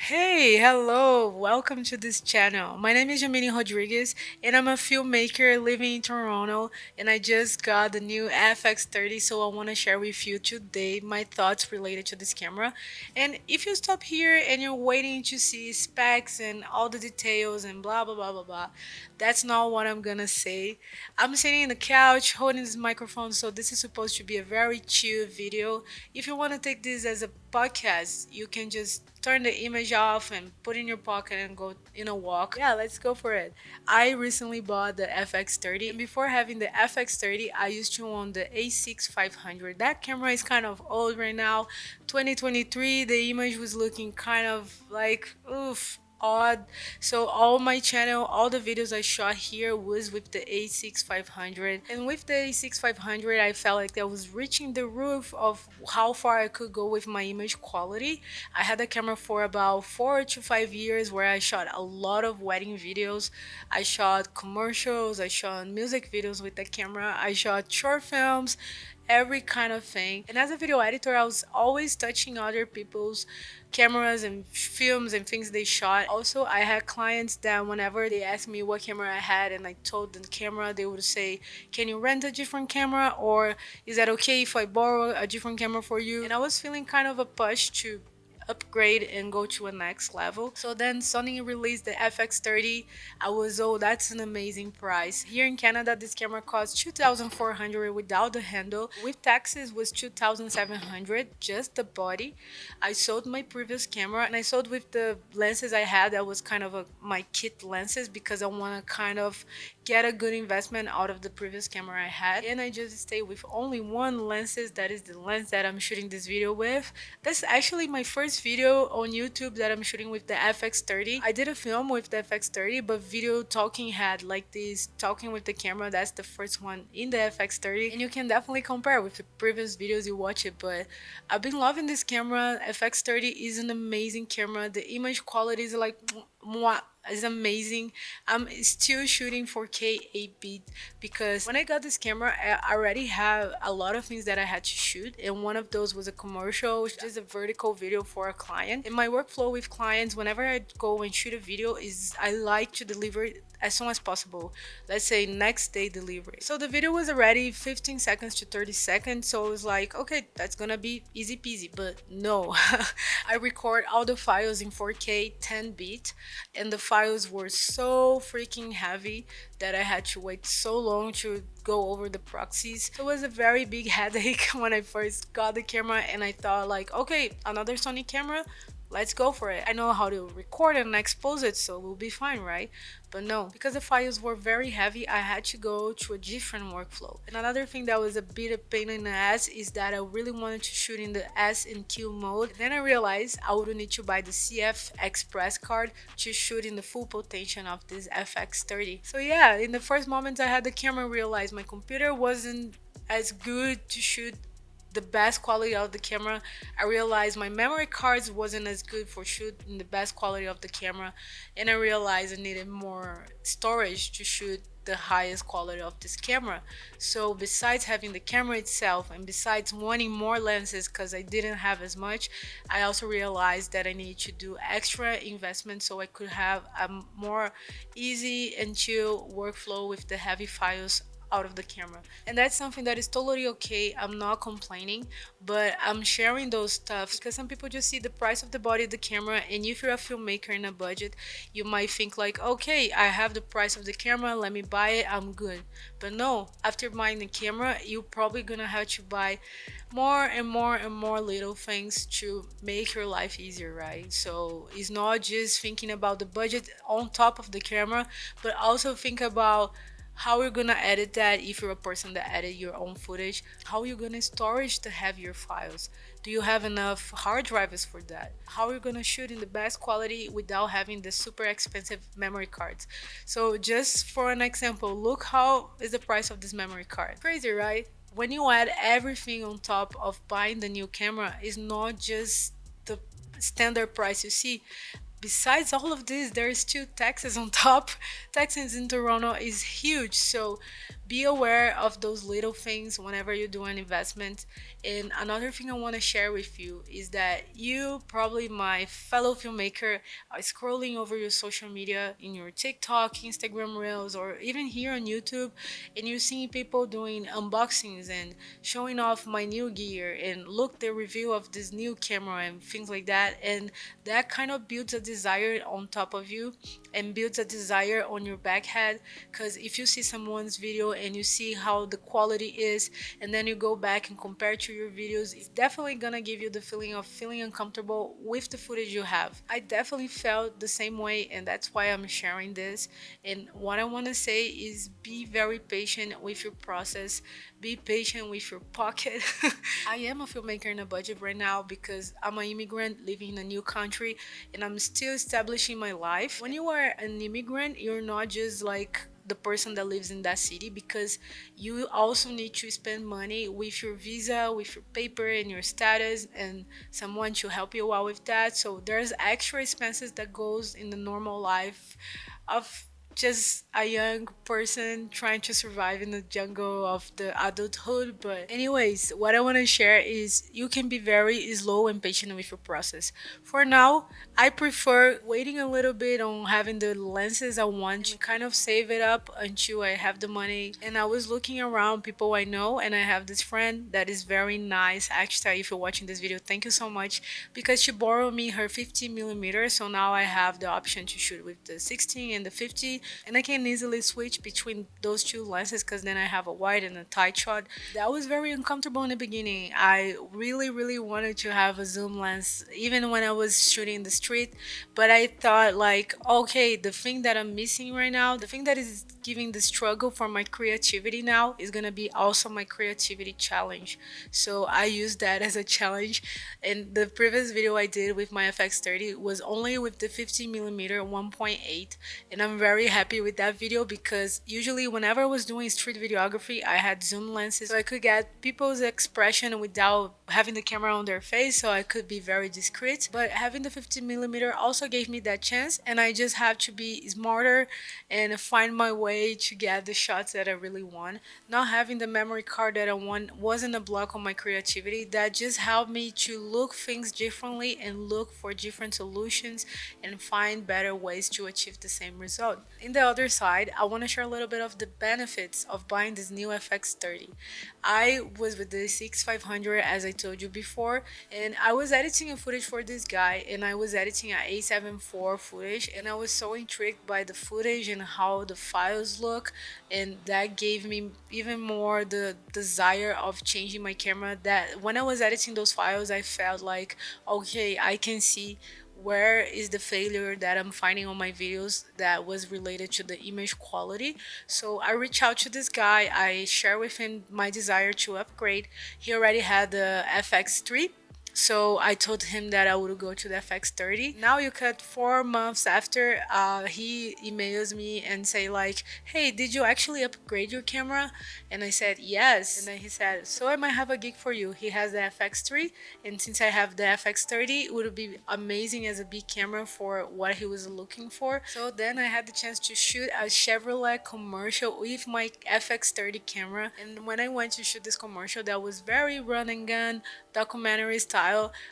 Hey, hello, welcome to this channel. My name is Jamini Rodriguez and I'm a filmmaker living in Toronto and I just got the new FX30, so I want to share with you today my thoughts related to this camera. And if you stop here and you're waiting to see specs and all the details and blah blah blah blah blah, that's not what I'm gonna say. I'm sitting in the couch holding this microphone, so this is supposed to be a very chill video. If you want to take this as a podcast, you can just turn the image off and put in your pocket and go in a walk. Yeah, let's go for it. I recently bought the FX30, and before having the FX30, I used to own the A6 500. That camera is kind of old right now. 2023, the image was looking kind of like oof, odd. So all my channel, all the videos I shot here was with the A6 500. And with the A6 500, I felt like I was reaching the roof of how far I could go with my image quality. I had the camera for about 4 to 5 years where I shot a lot of wedding videos. I shot commercials, I shot music videos with the camera, I shot short films, every kind of thing. And as a video editor, I was always touching other people's cameras and films and things they shot. Also, I had clients that whenever they asked me what camera I had and I told them the camera, they would say, "Can you rent a different camera? Or is that okay if I borrow a different camera for you?" And I was feeling kind of a push to upgrade and go to a next level. So then Sony released the FX30. I was, oh, that's an amazing price. Here in Canada, this camera costs 2,400 without the handle. With taxes was 2,700, just the body. I sold my previous camera and I sold with the lenses I had. That was kind of my kit lenses because I want to kind of get a good investment out of the previous camera I had. And I just stay with only one lenses. That is the lens that I'm shooting this video with. That's actually my first video on YouTube that I'm shooting with the FX30. I did a film with the FX30, but video talking had like this talking with the camera. That's the first one in the FX30. And you can definitely compare with the previous videos you watch it. But I've been loving this camera. FX30 is an amazing camera. The image quality is like mwah, is amazing. I'm still shooting 4K 8-bit because when I got this camera, I already have a lot of things that I had to shoot, and one of those was a commercial, just a vertical video for a client. And my workflow with clients, whenever I go and shoot a video, is I like to deliver it as soon as possible. Let's say next day delivery. So the video was already 15 seconds to 30 seconds, so it was like, okay, that's gonna be easy peasy. But no, I record all the files in 4K 10-bit, and the files were so freaking heavy that I had to wait so long to go over the proxies. So it was a very big headache when I first got the camera, and I thought like, okay, another Sony camera, let's go for it. I know how to record and expose it, so we'll be fine, right? But no, because the files were very heavy, I had to go to a different workflow. And another thing that was a bit of pain in the ass is that I really wanted to shoot in the S and Q mode. Then I realized I would need to buy the CF Express card to shoot in the full potential of this FX30. So yeah, in the first moments I had the camera, realized my computer wasn't as good to shoot the best quality of the camera. I realized my memory cards wasn't as good for shooting the best quality of the camera, and I realized I needed more storage to shoot the highest quality of this camera. So besides having the camera itself and besides wanting more lenses because I didn't have as much, I also realized that I needed to do extra investment so I could have a more easy and chill workflow with the heavy files out of the camera. And that's something that is totally okay. I'm not complaining, but I'm sharing those stuff because some people just see the price of the body of the camera, and if you're a filmmaker in a budget, you might think like, okay, I have the price of the camera, let me buy it, I'm good. But no, after buying the camera, you're probably gonna have to buy more and more and more little things to make your life easier, right? So it's not just thinking about the budget on top of the camera, but also think about how you're gonna edit that if you're a person that edit your own footage, how you're gonna storage to have your files. Do you have enough hard drives for that? How you're gonna shoot in the best quality without having the super expensive memory cards? So just for an example, look how is the price of this memory card. Crazy, right? When you add everything on top of buying the new camera, it's not just the standard price you see. Besides all of this, there is still taxes on top. Taxes in Toronto is huge, so be aware of those little things whenever you do an investment. And another thing I want to share with you is that you, probably my fellow filmmaker, are scrolling over your social media in your TikTok, Instagram reels, or even here on YouTube, and you're seeing people doing unboxings and showing off my new gear and look the review of this new camera and things like that. And that kind of builds a desire on top of you and builds a desire on your back head, because if you see someone's video and you see how the quality is, and then you go back and compare to your videos, it's definitely gonna give you the feeling of feeling uncomfortable with the footage you have. I definitely felt the same way, and that's why I'm sharing this. And what I want to say is be very patient with your process, be patient with your pocket. I am a filmmaker in a budget right now because I'm an immigrant living in a new country and I'm still establishing my life. When you are an immigrant, you're not just like the person that lives in that city, because you also need to spend money with your visa, with your paper and your status, and someone to help you out with that. So there's extra expenses that goes in the normal life of just a young person trying to survive in the jungle of the adulthood. But anyways, what I want to share is you can be very slow and patient with your process. For now, I prefer waiting a little bit on having the lenses I want to kind of save it up until I have the money. And I was looking around people I know, and I have this friend that is very nice. Actually, if you're watching this video, thank you so much, because she borrowed me her 50 millimeter. So now I have the option to shoot with the 16 and the 50, and I can easily switch between those two lenses because then I have a wide and a tight shot. That was very uncomfortable in the beginning. I really, really wanted to have a zoom lens even when I was shooting in the street, but I thought like, okay, the thing that I'm missing right now, the thing that is giving the struggle for my creativity now is gonna be also my creativity challenge. So I use that as a challenge. And the previous video I did with my FX30 was only with the 50 millimeter 1.8, and I'm very happy with that video because usually whenever I was doing street videography, I had zoom lenses so I could get people's expression without having the camera on their face, so I could be very discreet. But having the 50 millimeter also gave me that chance, and I just have to be smarter and find my way to get the shots that I really want. Not having the memory card that I want wasn't a block on my creativity. That just helped me to look things differently and look for different solutions and find better ways to achieve the same result. In the other side, I want to share a little bit of the benefits of buying this new FX30. I was with the 6500 as I told you before, and I was editing a footage for this guy, and I was editing a A74 footage, and I was so intrigued by the footage and how the files look, and that gave me even more the desire of changing my camera. That when I was editing those files, I felt like, okay, I can see where is the failure that I'm finding on my videos that was related to the image quality. So I reached out to this guy, I share with him my desire to upgrade. He already had the FX3, so I told him that I would go to the FX30. Now you cut 4 months after, he emails me and say like, hey, did you actually upgrade your camera? And I said yes. And then he said, so I might have a gig for you. He has the FX3, and since I have the FX30, it would be amazing as a big camera for what he was looking for. So then I had the chance to shoot a Chevrolet commercial with my FX30 camera. And when I went to shoot this commercial that was very run and gun documentary style,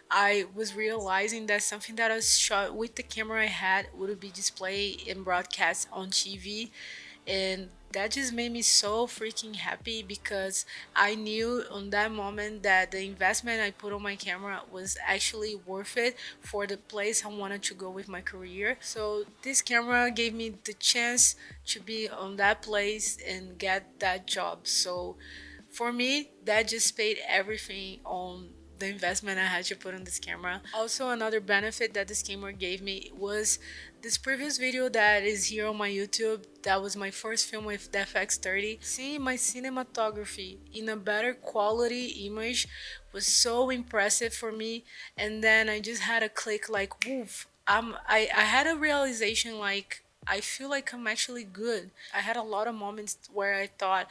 I was realizing that something that I shot with the camera I had would be displayed and broadcast on TV. And that just made me so freaking happy because I knew on that moment that the investment I put on my camera was actually worth it for the place I wanted to go with my career. So this camera gave me the chance to be on that place and get that job. So for me, that just paid everything on the investment I had to put on this camera. Also, another benefit that this camera gave me was this previous video that is here on my YouTube. That was my first film with the FX30. Seeing my cinematography in a better quality image was so impressive for me. And then I just had a click like, woof. I had a realization like, I feel like I'm actually good. I had a lot of moments where I thought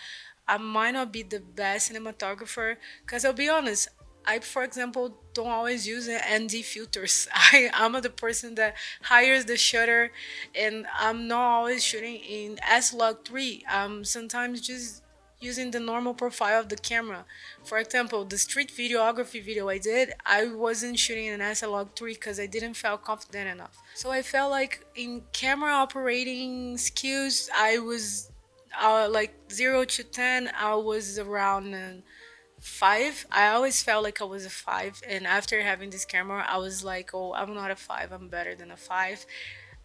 I might not be the best cinematographer, because I'll be honest, I, for example, don't always use the ND filters. I'm the person that hires the shutter, and I'm not always shooting in S-Log 3. Sometimes just using the normal profile of the camera. For example, the street videography video I did, I wasn't shooting an SLog3 because I didn't feel confident enough. So I felt like in camera operating skills, I was like 0 to 10, I was around 5. I always felt like I was a 5, and after having this camera I was like, oh, I'm not a 5, I'm better than a 5.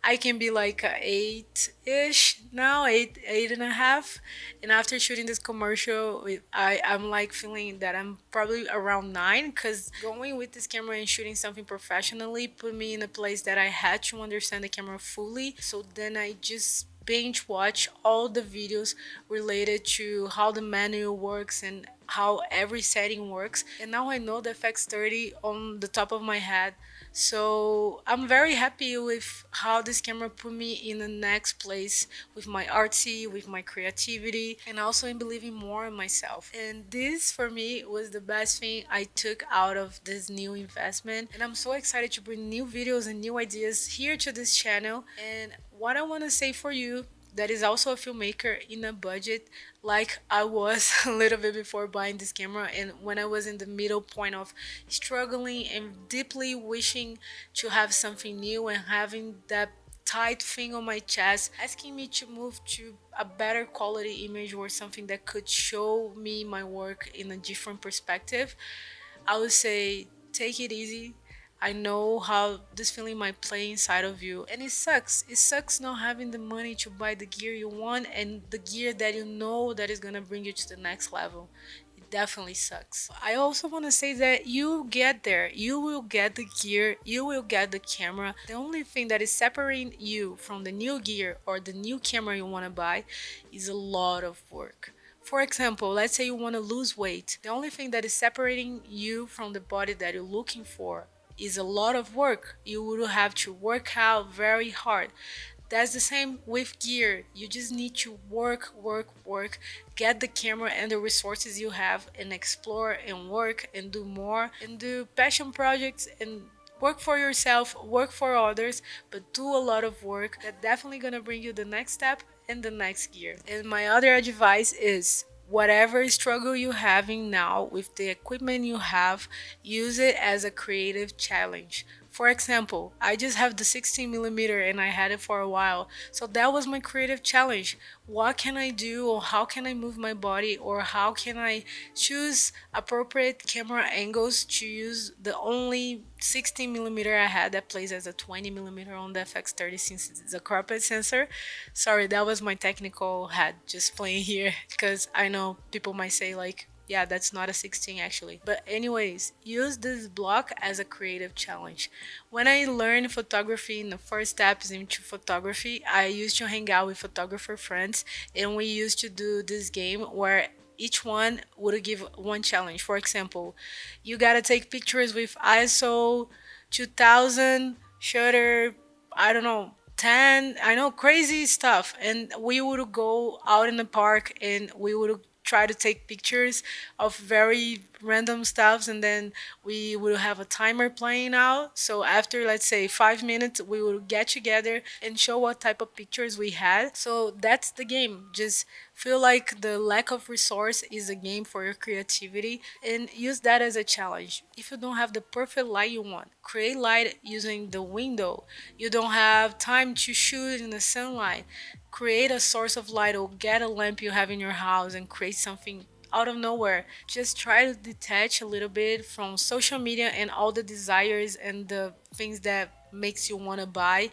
I can be like a 8-ish now, 8.5. And after shooting this commercial I'm like feeling that I'm probably around 9, because going with this camera and shooting something professionally put me in a place that I had to understand the camera fully. So then I just binge watch all the videos related to how the manual works and how every setting works. And now I know the FX30 on the top of my head. So I'm very happy with how this camera put me in the next place with my artsy, with my creativity, and also in believing more in myself. And this for me was the best thing I took out of this new investment. And I'm so excited to bring new videos and new ideas here to this channel. And what I want to say for you that is also a filmmaker in a budget like I was a little bit before buying this camera, and when I was in the middle point of struggling and deeply wishing to have something new and having that tight thing on my chest asking me to move to a better quality image or something that could show me my work in a different perspective, I would say take it easy. I know how this feeling might play inside of you, and it sucks. It sucks not having the money to buy the gear you want and the gear that you know that is gonna bring you to the next level. It definitely sucks. I also want to say that you get there. You will get the gear, you will get the camera. The only thing that is separating you from the new gear or the new camera you want to buy is a lot of work. For example, let's say you want to lose weight. The only thing that is separating you from the body that you're looking for is a lot of work. You will have to work out very hard. That's the same with gear. You just need to work, work, work, get the camera and the resources you have, and explore and work and do more and do passion projects and work for yourself, work for others, but do a lot of work. That's definitely gonna bring you the next step and the next gear. And my other advice is whatever struggle you're having now with the equipment you have, use it as a creative challenge. For example, I just have the 16mm and I had it for a while. So that was my creative challenge. What can I do, or how can I move my body, or how can I choose appropriate camera angles to use the only 16mm I had that plays as a 20mm on the FX30 since it's a cropped sensor. Sorry, that was my technical hat just playing here because I know people might say like, yeah, that's not a 16 actually. But anyways, use this block as a creative challenge. When I learned photography in the first steps into photography, I used to hang out with photographer friends, and we used to do this game where each one would give one challenge. For example, you gotta take pictures with ISO 2000 shutter, I don't know, 10, I know, crazy stuff. And we would go out in the park and we would try to take pictures of very random stuffs, and then we would have a timer playing out. So after, let's say, 5 minutes, we would get together and show what type of pictures we had. So that's the game. Just feel like the lack of resource is a game for your creativity and use that as a challenge. If you don't have the perfect light you want, create light using the window. You don't have time to shoot in the sunlight, create a source of light, or get a lamp you have in your house and create something out of nowhere. Just try to detach a little bit from social media and all the desires and the things that makes you want to buy,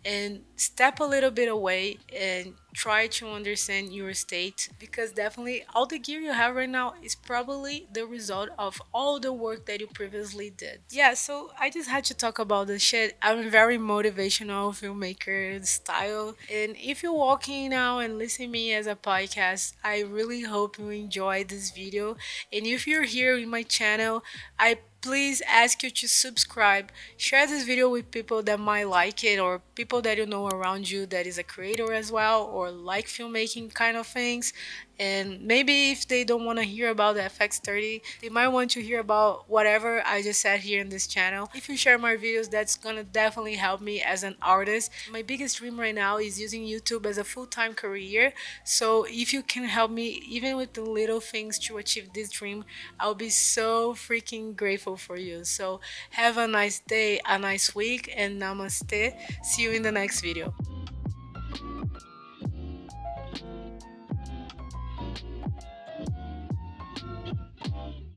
and step a little bit away and try to understand your state, because definitely all the gear you have right now is probably the result of all the work that you previously did. Yeah, so I just had to talk about this shit. I'm a very motivational filmmaker style, and if you're walking now and listening me as a podcast, I really hope you enjoyed this video. And if you're here in my channel, I please ask you to subscribe, share this video with people that might like it, or people that you know around you that is a creator as well or like filmmaking kind of things. And maybe if they don't want to hear about the FX30, they might want to hear about whatever I just said here in this channel. If you share my videos, that's gonna definitely help me as an artist. My biggest dream right now is using YouTube as a full-time career. So if you can help me even with the little things to achieve this dream, I'll be so freaking grateful for you. So have a nice day, a nice week, and namaste. See you in the next video.